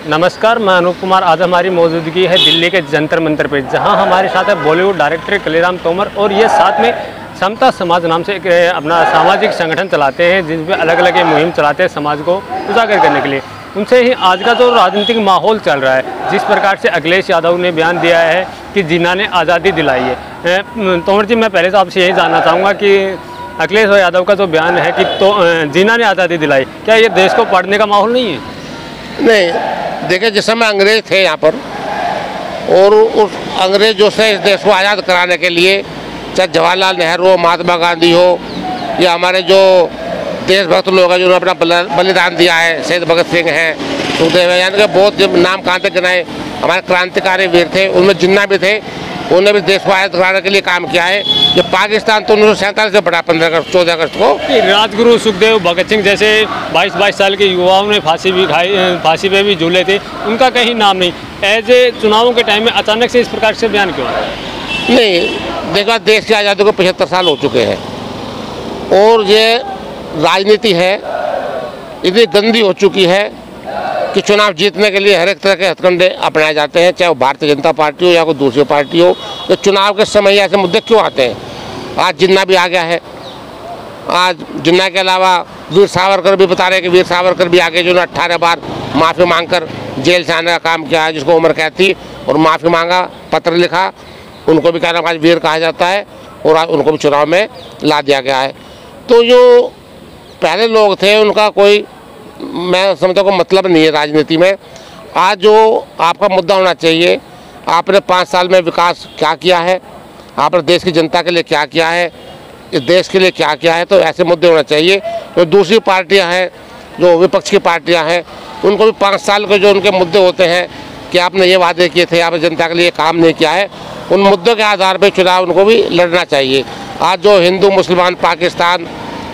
नमस्कार, मैं अनूप कुमार। आज हमारी मौजूदगी है दिल्ली के जंतर मंतर पे, जहां हमारे साथ है बॉलीवुड डायरेक्टर कलीराम तोमर और ये साथ में समता समाज नाम से एक अपना सामाजिक संगठन चलाते हैं, जिसमें अलग अलग ये मुहिम चलाते हैं समाज को उजागर करने के लिए। उनसे ही आज का जो राजनीतिक माहौल चल रहा है, जिस प्रकार से अखिलेश यादव ने बयान दिया है कि जिन्ना ने आज़ादी दिलाई है। तोमर जी, मैं पहले तो आपसे यही जानना चाहूँगा कि अखिलेश यादव का जो बयान है कि जिन्ना ने आज़ादी दिलाई, क्या ये देश को पढ़ने का माहौल नहीं है? नहीं, देखिए, जिस समय अंग्रेज थे यहाँ पर और उस अंग्रेजों से इस देश को आज़ाद कराने के लिए चाहे जवाहरलाल नेहरू हो, महात्मा गांधी हो या हमारे जो देशभक्त लोग हैं जिन्होंने अपना बलिदान दिया है, शहीद भगत सिंह हैं, सुखदेव है, यानी कि बहुत नाम कहाँ तक गिनाए हमारे क्रांतिकारी वीर थे, उनमें जिन्ना भी थे। उन्होंने भी देश को आज़ाद कराने के लिए काम किया है। जो पाकिस्तान तो 1947 से बढ़ा 14 अगस्त को। राजगुरु सुखदेव भगत सिंह जैसे 22 साल के युवाओं ने फांसी भी खाई, फांसी पे भी झूले थे, उनका कहीं नाम नहीं। ऐसे चुनावों के टाइम में अचानक से इस प्रकार से बयान क्यों आया? नहीं, देखा, देश की आज़ादी को 75 साल हो चुके हैं और ये राजनीति है इतनी गंदी हो चुकी है कि चुनाव जीतने के लिए हर एक तरह के हथकंडे अपनाए जाते हैं, चाहे वो भारतीय जनता पार्टी हो या कोई दूसरी पार्टी हो। तो चुनाव के समय ऐसे मुद्दे क्यों आते हैं? आज जिन्ना भी आ गया है। आज जिन्ना के अलावा वीर सावरकर भी बता रहे हैं कि वीर सावरकर भी आगे, जिन्होंने 18 बार माफ़ी मांगकर जेल से आने का काम किया है, जिसको उम्र कैद थी, और माफ़ी मांगा, पत्र लिखा, उनको भी कहना आज वीर कहा जाता है और आज उनको भी चुनाव में ला दिया गया है। तो जो पहले लोग थे उनका कोई, मैं समझता हूँ, मतलब नहीं है राजनीति में। आज जो आपका मुद्दा होना चाहिए, आपने 5 साल में विकास क्या किया है, आपने देश की जनता के लिए क्या किया है, इस देश के लिए क्या किया है, तो ऐसे मुद्दे होना चाहिए। तो दूसरी पार्टियां हैं, जो विपक्ष की पार्टियां हैं, उनको भी 5 साल के जो उनके मुद्दे होते हैं कि आपने ये वादे किए थे, आपने जनता के लिए काम नहीं किया है, उन मुद्दों के आधार पर चुनाव उनको भी लड़ना चाहिए। आज जो हिंदू मुसलमान पाकिस्तान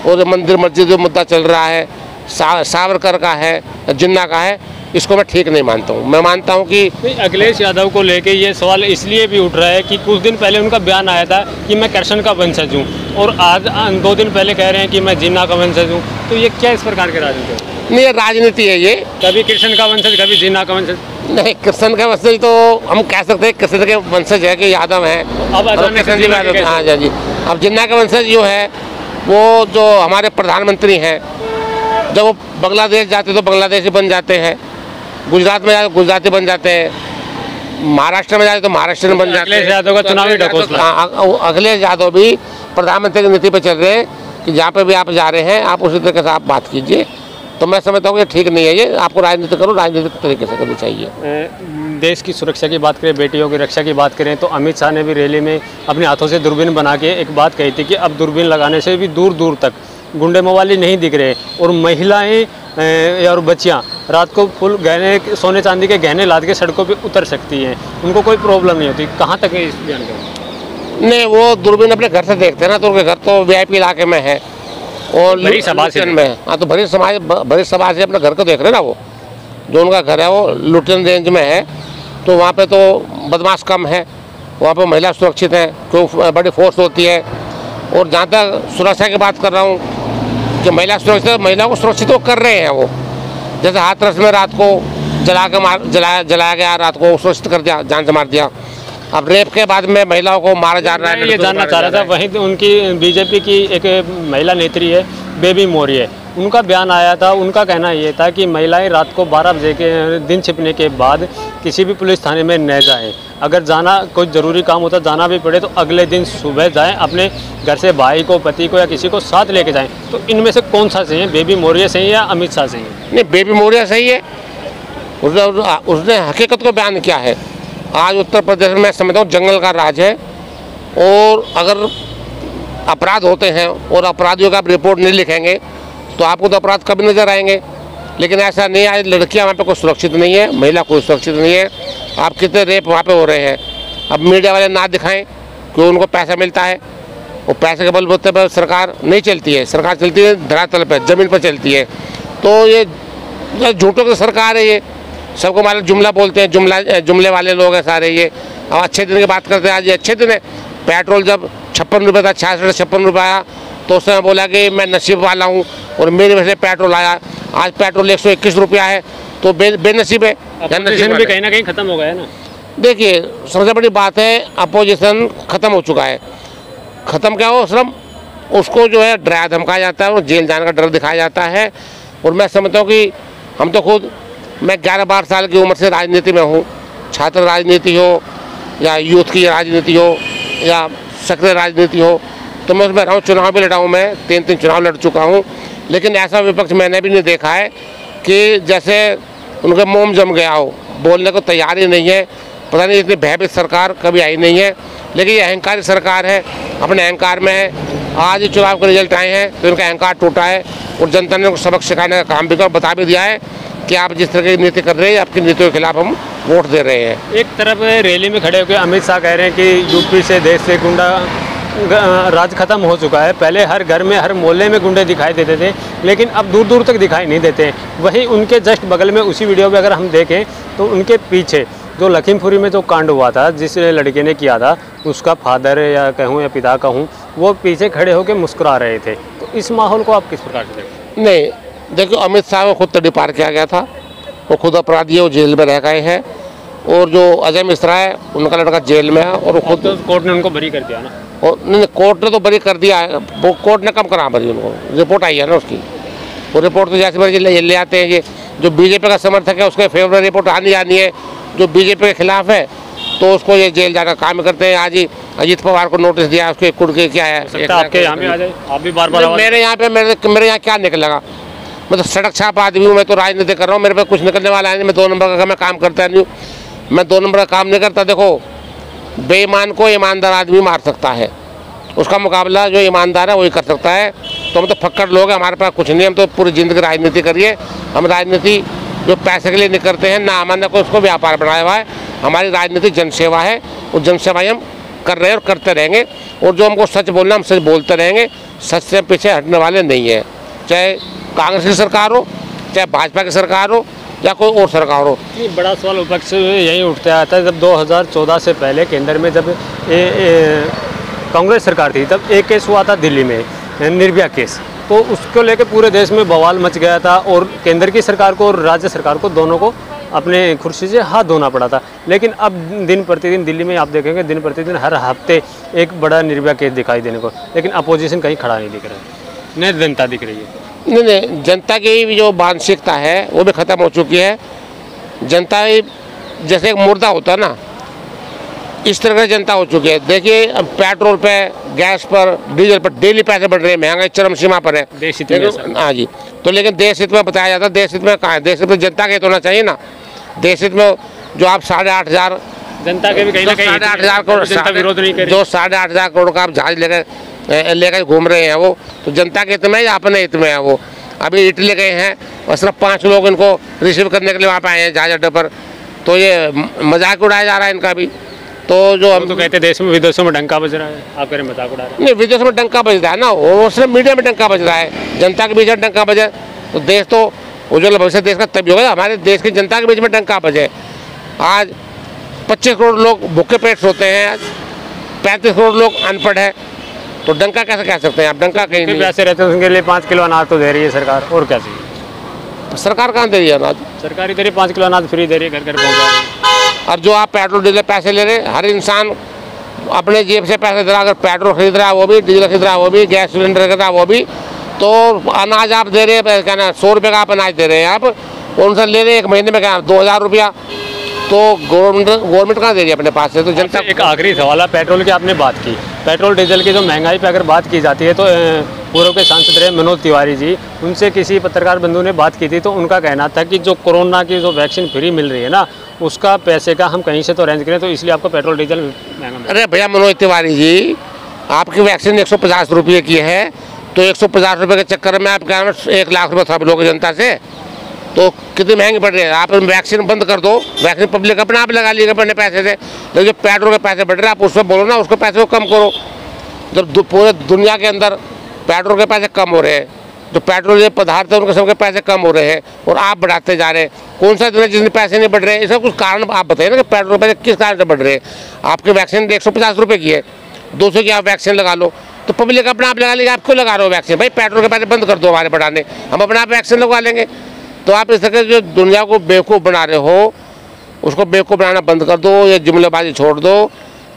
और मंदिर मस्जिद जो मुद्दा चल रहा है, सावरकर का है, जिन्ना का है, इसको मैं ठीक नहीं मानता हूँ। मैं मानता हूँ कि अखिलेश यादव को लेके ये सवाल इसलिए भी उठ रहा है कि कुछ दिन पहले उनका बयान आया था कि मैं कृष्ण का वंशज हूँ, और आज 2 दिन पहले कह रहे हैं कि मैं जिन्ना का वंशज हूँ। तो ये क्या इस प्रकार की राजनीति है? नहीं, ये राजनीति है। ये कभी कृष्ण का वंशज, कभी जिन्ना का वंशज। नहीं, कृष्ण का वंशज तो हम कह सकते हैं कृष्ण के वंशज है कि यादव है। अब हाँ जी। अब जिन्ना का वंशज जो है, वो जो हमारे प्रधानमंत्री हैं, जब वो बांग्लादेश जाते तो बांग्लादेशी बन जाते हैं, गुजरात में जाते गुजराती बन जाते हैं, महाराष्ट्र में जाते तो महाराष्ट्र में बन जाते हैं। अखिलेश यादव का चुनावी ढकोसला। अखिलेश यादव भी प्रधानमंत्री की नीति पर चल रहे हैं कि जहाँ पे भी आप जा रहे हैं आप उसी तरीके से आप बात कीजिए। तो मैं समझता हूँ कि ठीक नहीं है। ये आपको राजनीति करो, राजनीतिक तरीके से करनी चाहिए। देश की सुरक्षा की बात करें, बेटियों की रक्षा की बात करें, तो अमित शाह ने भी रैली में अपने हाथों से दूरबीन बना के एक बात कही थी कि अब दूरबीन लगाने से भी दूर दूर तक गुंडे मवाली नहीं दिख रहे, और महिलाएं और बच्चियां रात को फुल गहने, सोने चांदी के गहने लाद के सड़कों पे उतर सकती हैं, उनको कोई प्रॉब्लम नहीं होती। कहाँ तक है इस बयान का? नहीं, वो दूरबीन अपने घर से देखते हैं ना, तो उनके घर तो VIP इलाके में है और भरी सभा से में। हाँ, तो भरी सभा से अपने घर को देख रहे हैं ना। वो जो उनका घर है वो लुटियन रेंज में है, तो वहाँ पे तो बदमाश कम है, वहाँ पे महिला सुरक्षित है, कोई बड़ी फोर्स होती है। और जहाँ तक सुरक्षा की बात कर रहा हूँ कि महिला सुरक्षित, महिलाओं को सुरक्षित वो कर रहे हैं। वो जैसे हाथरस में रात को जलाया गया, रात को सुरक्षित कर दिया, जान से मार दिया। अब रेप के बाद में महिलाओं को मारा जा रहा है। ये जानना चाह रहा था, वहीं उनकी BJP की एक महिला नेत्री है बेबी मौर्य, उनका बयान आया था। उनका कहना ये था कि महिलाएं रात को 12 बजे के दिन छिपने के बाद किसी भी पुलिस थाने में न जाएं, अगर जाना कोई ज़रूरी काम होता जाना भी पड़े तो अगले दिन सुबह जाएं, अपने घर से भाई को, पति को या किसी को साथ लेके जाएं। तो इनमें से कौन सा सही है, बेबी मौर्य सही है या अमित शाह सही है? नहीं, बेबी मौर्य सही है। उसने हकीकत को बयान किया है। आज उत्तर प्रदेश में समझता हूँ जंगल का राज है, और अगर अपराध होते हैं और अपराधियों का आप रिपोर्ट नहीं लिखेंगे तो आपको तो अपराध कभी नजर आएंगे। लेकिन ऐसा नहीं है। लड़कियां वहाँ पे कोई सुरक्षित नहीं है, महिला कोई सुरक्षित नहीं है। आप कितने रेप वहाँ पे हो रहे हैं। अब मीडिया वाले ना दिखाएं कि उनको पैसा मिलता है, वो पैसे के बलबूते पर सरकार नहीं चलती है। सरकार चलती है धरातल पर, ज़मीन पर चलती है। तो ये झूठों की सरकार है। ये सबको हमारे जुमला बोलते हैं, जुमले वाले लोग हैं सारे। ये अब अच्छे दिन की बात करते हैं। आज ये अच्छे दिन है। पेट्रोल जब 56 रुपये था, 66 से 56 रुपये आया, तो उसने बोला कि मैं नसीब वाला हूँ और मेरी वजह से पेट्रोल आया। आज पेट्रोल 121 रुपया है तो बेनसीब है। अपोजिशन भी कहीं ना कहीं खत्म हो गया है ना। देखिए, सबसे बड़ी बात है अपोजिशन खत्म हो चुका है। खत्म क्या हो श्रम, उसको जो है डराया धमकाया जाता है और जेल जाने का डर दिखाया जाता है। और मैं समझता हूँ कि हम तो खुद, मैं 11-12 साल की उम्र से राजनीति में हूँ, छात्र राजनीति हो या यूथ की राजनीति हो या सक्रिय राजनीति हो, तो मैं उसमें रहा हूँ। चुनाव भी लड़ा हूँ, मैं 3 चुनाव लड़ चुका हूँ। लेकिन ऐसा विपक्ष मैंने भी नहीं देखा है कि जैसे उनके मोम जम गया हो, बोलने को तैयार ही नहीं है। पता नहीं इतनी भयभीत सरकार कभी आई नहीं है। लेकिन ये अहंकारी सरकार है, अपने अहंकार में है। आज ही चुनाव के रिजल्ट आए हैं तो इनका अहंकार टूटा है और जनता ने उनको सबक सिखाने का काम भी कर बता भी दिया है कि आप जिस तरह की नीति कर रहे हैं, आपकी नीतियों के खिलाफ हम वोट दे रहे हैं। एक तरफ रैली में खड़े होकर अमित शाह कह रहे हैं कि यूपी से, देश से गुंडा राज खत्म हो चुका है। पहले हर घर में, हर मोहल्ले में गुंडे दिखाई देते थे, लेकिन अब दूर दूर तक दिखाई नहीं देते। वहीं उनके जस्ट बगल में उसी वीडियो में अगर हम देखें तो उनके पीछे जो लखीमपुरी में जो कांड हुआ था, जिस लड़के ने किया था, उसका फादर या कहूँ या पिता कहूँ, वो पीछे खड़े होकर मुस्कुरा रहे थे। तो इस माहौल को आप किस प्रकार से देखते हैं? नहीं, देखो, अमित शाह को खुद तड़ी पार किया गया था, वो खुद अपराधी है, वो जेल में रह गए हैं। और जो अजय मिश्रा है, उनका लड़का जेल में है और वो खुद, तो कोर्ट ने उनको बरी कर दिया ना। और नहीं, कोर्ट ने तो बरी कर दिया है, वो कोर्ट ने कम करा बरी उनको, रिपोर्ट आई है ना उसकी। वो रिपोर्ट तो जैसे मर्जी ले आते हैं। ये जो बीजेपी का समर्थक है उसके फेवर रिपोर्ट आनी है, जो बीजेपी के खिलाफ है तो उसको ये जेल जाकर काम करते हैं। आज ही अजीत पवार को नोटिस दिया, उसके कुड़ के क्या है, आपके यहाँ भी आ जाए, आप भी बार-बार मेरे यहाँ पे, मेरे यहाँ क्या निकलेगा? मैं तो सड़क छाप आदमी हूँ, मैं तो राजनीति कर रहा हूँ, मेरे पे कुछ निकलने वाला है नहीं। मैं 2 नंबर का मैं काम करता नहीं हूँ, मैं 2 नंबर का काम नहीं करता। देखो, बेईमान को ईमानदार आदमी मार सकता है, उसका मुकाबला जो ईमानदार है वही कर सकता है। तो हम तो फक्कड़ लोग हैं, हमारे पास कुछ नहीं, हम तो पूरी ज़िंदगी राजनीति करिए। हम राजनीति जो पैसे के लिए नहीं करते हैं, ना हमने कोई उसको व्यापार बनाया हुआ है। हमारी राजनीति जनसेवा है, और जनसेवा हम कर रहे हैं और करते रहेंगे। और जो हमको सच बोलना, हम सच बोलते रहेंगे, सच से पीछे हटने वाले नहीं हैं। चाहे कांग्रेस की सरकार हो, चाहे भाजपा की सरकार हो, या कोई और सरकार हो। ये बड़ा सवाल विपक्ष यही उठता आता है। जब 2014 से पहले केंद्र में जब कांग्रेस सरकार थी, तब एक केस हुआ था दिल्ली में, निर्भया केस, तो उसको लेकर पूरे देश में बवाल मच गया था और केंद्र की सरकार को और राज्य सरकार को दोनों को अपने कुर्सी से हाथ धोना पड़ा था। लेकिन अब दिन प्रतिदिन दिल्ली में आप देखेंगे, दिन प्रतिदिन हर हफ्ते एक बड़ा निर्भया केस दिखाई देने को, लेकिन अपोजिशन कहीं खड़ा नहीं दिख रहा है, न जनता दिख रही है। नहीं, जनता की भी जो मानसिकता है वो भी ख़त्म हो चुकी है। जनता जैसे एक मुर्दा होता है ना, इस तरह की जनता हो चुकी है। देखिए, अब पेट्रोल पे, गैस पर, डीजल पर डेली पैसे बढ़ रहे हैं, महंगाई चरम सीमा पर है। देश हित में, हाँ जी, तो लेकिन देश हित में बताया जाता है, देश हित में कहाँ है? देश हित में जनता के हित होना चाहिए ना। देश हित में जो आप 8,500 जनता के भी कहीं ना कहीं 8,500 करोड़ विरोध नहीं करे, जो 8,500 करोड़ का आप जहाज लेकर घूम रहे हैं, वो तो जनता के हित में या अपने हित में है? वो अभी इटली गए हैं और सिर्फ 5 लोग इनको रिसीव करने के लिए वहाँ पे आए हैं जहाज अड्डे पर। तो ये मजाक उड़ाया जा रहा है इनका भी। तो जो हम तो कहते देश में विदेशों में डंका बज रहा है, आप कह रहे मजाक उड़ा रहे हैं। नहीं, विदेशों में डंका बज रहा है ना, वो सिर्फ मीडिया में डंका बज रहा है। जनता के बीच में डंका बजे तो देश तो उज्ज्वल भविष्य देश का तभी होगा, हमारे देश की जनता के बीच में डंका बजे। आज 25 करोड़ लोग भूखे पेट सोते हैं, आज 35 करोड़ लोग अनपढ़ है, तो डंका कैसे कह सकते हैं आप? डंका कहीं नहीं। पैसे रहते हैं उनके लिए 5 किलो अनाज तो दे रही है सरकार, और क्या चाहिए? सरकार कहाँ दे रही है अनाज? सरकार इधर ही 5 किलो अनाज फ्री दे रही है, घर घर पहुँचा रही है। और जो आप पेट्रोल डीजल पैसे ले रहे हैं, हर इंसान अपने जेब से पैसे दे रहा है। अगर पेट्रोल खरीद रहा है वो भी, डीजल खरीद रहा है वो भी, गैस सिलेंडर खरीद रहा है वो भी, तो अनाज आप दे रहे हैं, क्या ना, 100 रुपये का आप अनाज दे रहे हैं आप, और उनसे ले रहे हैं 1 महीने में क्या 2,000 रुपया। तो गवर्नमेंट कहाँ दे रही है अपने पास से? तो जनता। एक आखिरी सवाल है, पेट्रोल की आपने बात की, पेट्रोल डीजल की जो महंगाई पे अगर बात की जाती है तो पूर्व के सांसद रहे मनोज तिवारी जी, उनसे किसी पत्रकार बंधु ने बात की थी, तो उनका कहना था कि जो कोरोना की जो वैक्सीन फ्री मिल रही है ना, उसका पैसे का हम कहीं से तो अरेंज करें, तो इसलिए आपको पेट्रोल डीजल महंगा। अरे भैया मनोज तिवारी जी, आपकी वैक्सीन 150 रुपये की है, तो 150 रुपये के चक्कर में आप क्या 1 लाख रुपये सब लोग जनता से, तो कितनी महंगी पड़ रही है। आप वैक्सीन बंद कर दो, वैक्सीन पब्लिक अपने आप लगा लीजिएगा अपने पैसे से। लेकिन जो पेट्रोल के पैसे बढ़ रहे हैं, आप उसमें बोलो ना, उसके पैसे को कम करो। जब पूरे दुनिया के अंदर पेट्रोल के पैसे कम हो रहे हैं, जो पेट्रोल के पदार्थ है उनके सबके पैसे कम हो रहे हैं, और आप बढ़ाते जा रहे हैं। कौन सा दिन है जिसमें पैसे नहीं बढ़ रहे हैं? इसका कुछ कारण आप बताइए ना कि पेट्रोल के पैसे किस कारण से बढ़ रहे हैं। आपकी वैक्सीन 150 रुपये की है, 200 की आप वैक्सीन लगा लो, तो पब्लिक अपने आप लगा लेगी। आप क्यों लगा रहे हो वैक्सीन? भाई पेट्रोल के पैसे बंद कर दो हमारे बढ़ाने, हम अपने आप वैक्सीन लगवा लेंगे। तो आप इस तरह जो दुनिया को बेवकूफ़ बना रहे हो उसको बेवकूफ़ बनाना बंद कर दो, ये जुमलेबाजी छोड़ दो,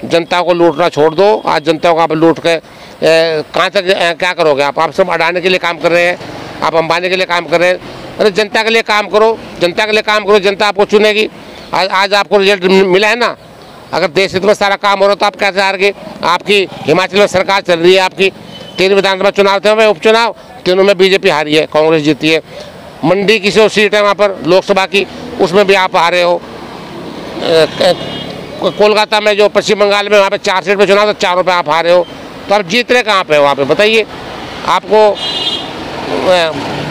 जनता को लूटना छोड़ दो। आज जनता को आप लूट के कहाँ तक क्या करोगे आप सब अडानी के लिए काम कर रहे हैं, आप अंबानी के लिए काम कर रहे हैं। अरे जनता के लिए काम करो, जनता के लिए काम करो, जनता आपको चुनेगी। आज आपको रिजल्ट मिला है ना। अगर देश हित में सारा काम हो रहा तो आप कैसे हार गए। आपकी हिमाचल में सरकार चल रही है, आपकी 3 विधानसभा चुनाव थे, उपचुनाव तीनों में बीजेपी हारी है, कांग्रेस जीती है। मंडी की जो सीट है वहाँ पर लोकसभा की, उसमें भी आप हारे हो। कोलकाता में जो पश्चिम बंगाल में वहाँ पे 4 सीट पे चुनाव, तो 4 पे आप हारे हो। तो आप जीत रहे कहाँ पे हो वहाँ पे बताइए। आपको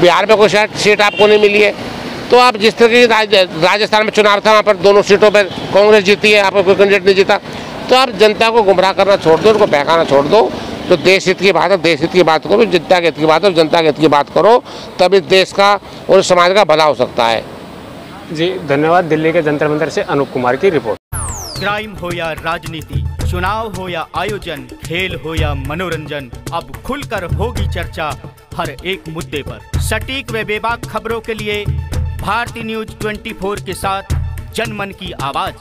बिहार में कोई सीट आपको नहीं मिली है। तो आप जिस तरह की राजस्थान में चुनाव था वहाँ पर दोनों सीटों पर कांग्रेस जीती है, आपका कोई कैंडिडेट नहीं जीता। तो आप जनता को गुमराह करना छोड़ दो, उनको बहकाना छोड़ दो। तो देश हित की बात है, देश हित की बात करो, जनता के हित की बात है, जनता के हित की बात करो, तभी देश का और समाज का भला हो सकता है। जी धन्यवाद। दिल्ली के जंतर मंतर से अनूप कुमार की रिपोर्ट। क्राइम हो या राजनीति, चुनाव हो या आयोजन, खेल हो या मनोरंजन, अब खुलकर होगी चर्चा हर एक मुद्दे पर। सटीक व बेबाक खबरों के लिए भारती न्यूज 24 के साथ जनमन की आवाज।